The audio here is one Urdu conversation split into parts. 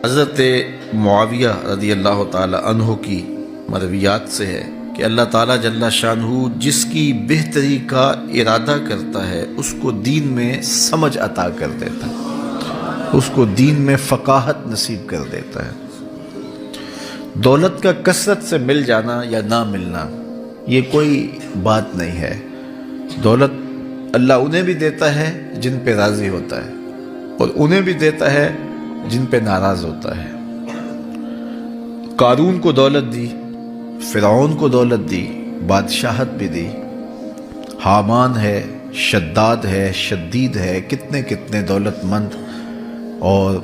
حضرت معاویہ رضی اللہ تعالی عنہ کی مرویات سے ہے کہ اللہ تعالیٰ جل شانہ جس کی بہتری کا ارادہ کرتا ہے اس کو دین میں سمجھ عطا کر دیتا ہے، اس کو دین میں فقاہت نصیب کر دیتا ہے۔ دولت کا کثرت سے مل جانا یا نہ ملنا یہ کوئی بات نہیں ہے۔ دولت اللہ انہیں بھی دیتا ہے جن پہ راضی ہوتا ہے، اور انہیں بھی دیتا ہے جن پہ ناراض ہوتا ہے۔ قارون کو دولت دی، فرعون کو دولت دی، بادشاہت بھی دی، حامان ہے، شداد ہے، شدید ہے، کتنے کتنے دولت مند اور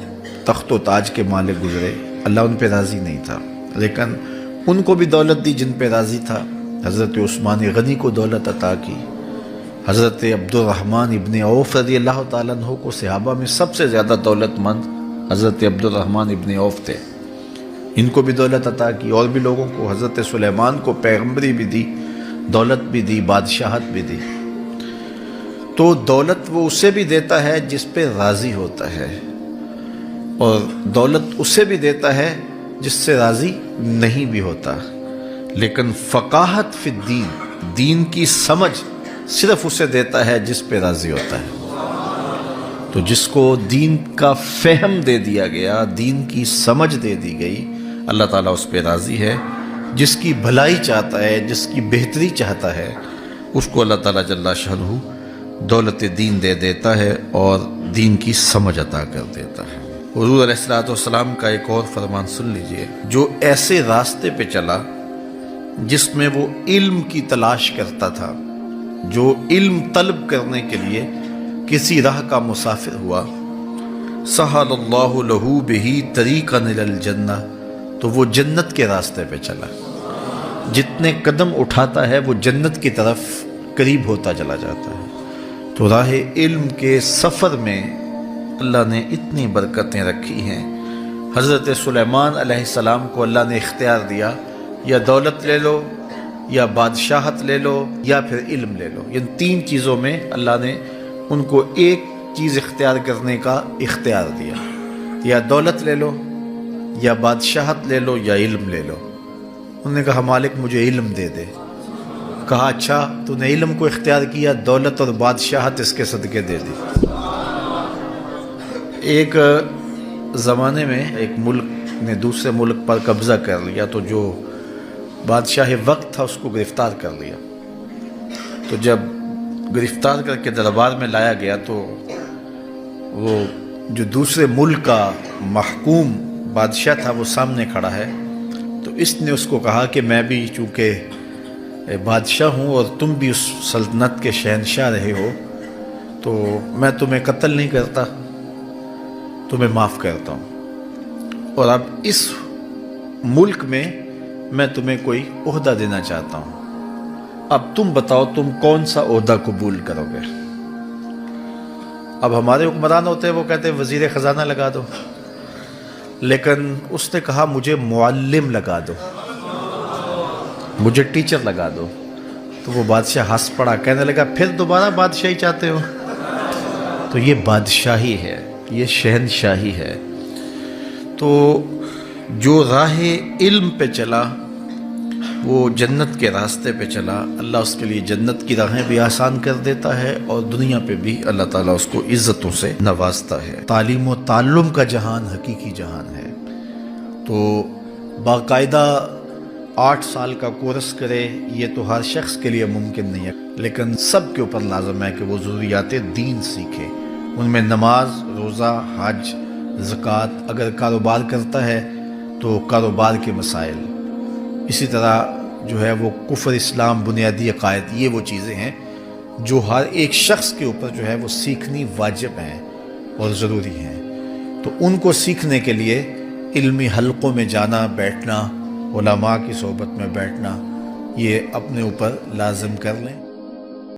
تخت و تاج کے مالک گزرے، اللہ ان پہ راضی نہیں تھا، لیکن ان کو بھی دولت دی جن پہ راضی تھا۔ حضرت عثمان غنی کو دولت عطا کی، حضرت عبد الرحمن ابن عوف رضی اللہ تعالیٰ عنہ کو صحابہ میں سب سے زیادہ دولت مند حضرت عبد الرحمن ابن عوف تھے، ان کو بھی دولت عطا کی، اور بھی لوگوں کو، حضرت سلیمان کو پیغمبری بھی دی، دولت بھی دی، بادشاہت بھی دی۔ تو دولت وہ اسے بھی دیتا ہے جس پہ راضی ہوتا ہے، اور دولت اسے بھی دیتا ہے جس سے راضی نہیں بھی ہوتا، لیکن فقاہت فی الدین، دین کی سمجھ صرف اسے دیتا ہے جس پہ راضی ہوتا ہے۔ تو جس کو دین کا فہم دے دیا گیا، دین کی سمجھ دے دی گئی، اللہ تعالیٰ اس پہ راضی ہے۔ جس کی بھلائی چاہتا ہے، جس کی بہتری چاہتا ہے، اس کو اللہ تعالیٰ جل شانہ دولت دین دے دیتا ہے اور دین کی سمجھ عطا کر دیتا ہے۔ حضور علیہ الصلوۃ والسلام کا ایک اور فرمان سن لیجئے، جو ایسے راستے پہ چلا جس میں وہ علم کی تلاش کرتا تھا، جو علم طلب کرنے کے لیے کسی راہ کا مسافر ہوا، سہل اللہ لہ بہ طریقا الی الجنہ، تو وہ جنت کے راستے پہ چلا۔ جتنے قدم اٹھاتا ہے وہ جنت کی طرف قریب ہوتا چلا جاتا ہے۔ تو راہ علم کے سفر میں اللہ نے اتنی برکتیں رکھی ہیں۔ حضرت سلیمان علیہ السلام کو اللہ نے اختیار دیا، یا دولت لے لو، یا بادشاہت لے لو، یا پھر علم لے لو۔ ان تین چیزوں میں اللہ نے ان کو ایک چیز اختیار کرنے کا اختیار دیا، یا دولت لے لو، یا بادشاہت لے لو، یا علم لے لو۔ انہوں نے کہا مالک مجھے علم دے دے۔ کہا اچھا تو نے علم کو اختیار کیا، دولت اور بادشاہت اس کے صدقے دے دی۔ ایک زمانے میں ایک ملک نے دوسرے ملک پر قبضہ کر لیا، تو جو بادشاہ وقت تھا اس کو گرفتار کر لیا۔ تو جب گرفتار کر کے دربار میں لایا گیا تو وہ جو دوسرے ملک کا محکوم بادشاہ تھا وہ سامنے کھڑا ہے، تو اس نے اس کو کہا کہ میں بھی چونکہ بادشاہ ہوں اور تم بھی اس سلطنت کے شہنشاہ رہے ہو، تو میں تمہیں قتل نہیں کرتا، تمہیں معاف کرتا ہوں، اور اب اس ملک میں تمہیں کوئی عہدہ دینا چاہتا ہوں۔ اب تم بتاؤ تم کون سا عہدہ قبول کرو گے؟ اب ہمارے حکمران ہوتے ہیں وہ کہتے ہیں وزیر خزانہ لگا دو، لیکن اس نے کہا مجھے معلم لگا دو، مجھے ٹیچر لگا دو۔ تو وہ بادشاہ ہنس پڑا، کہنے لگا پھر دوبارہ بادشاہی چاہتے ہو؟ تو یہ بادشاہی ہے، یہ شہنشاہی ہے۔ تو جو راہ علم پہ چلا وہ جنت کے راستے پہ چلا، اللہ اس کے لیے جنت کی راہیں بھی آسان کر دیتا ہے، اور دنیا پہ بھی اللہ تعالیٰ اس کو عزتوں سے نوازتا ہے۔ تعلیم و تعلم کا جہان حقیقی جہان ہے۔ تو باقاعدہ 8 سال کا کورس کرے یہ تو ہر شخص کے لیے ممکن نہیں ہے، لیکن سب کے اوپر لازم ہے کہ وہ ضروریات دین سیکھے۔ ان میں نماز، روزہ، حج، زکوٰۃ، اگر کاروبار کرتا ہے تو کاروبار کے مسائل، اسی طرح جو ہے وہ کفر، اسلام، بنیادی عقائد، یہ وہ چیزیں ہیں جو ہر ایک شخص کے اوپر جو ہے وہ سیکھنی واجب ہیں اور ضروری ہیں۔ تو ان کو سیکھنے کے لیے علمی حلقوں میں جانا، بیٹھنا، علماء کی صحبت میں بیٹھنا، یہ اپنے اوپر لازم کر لیں۔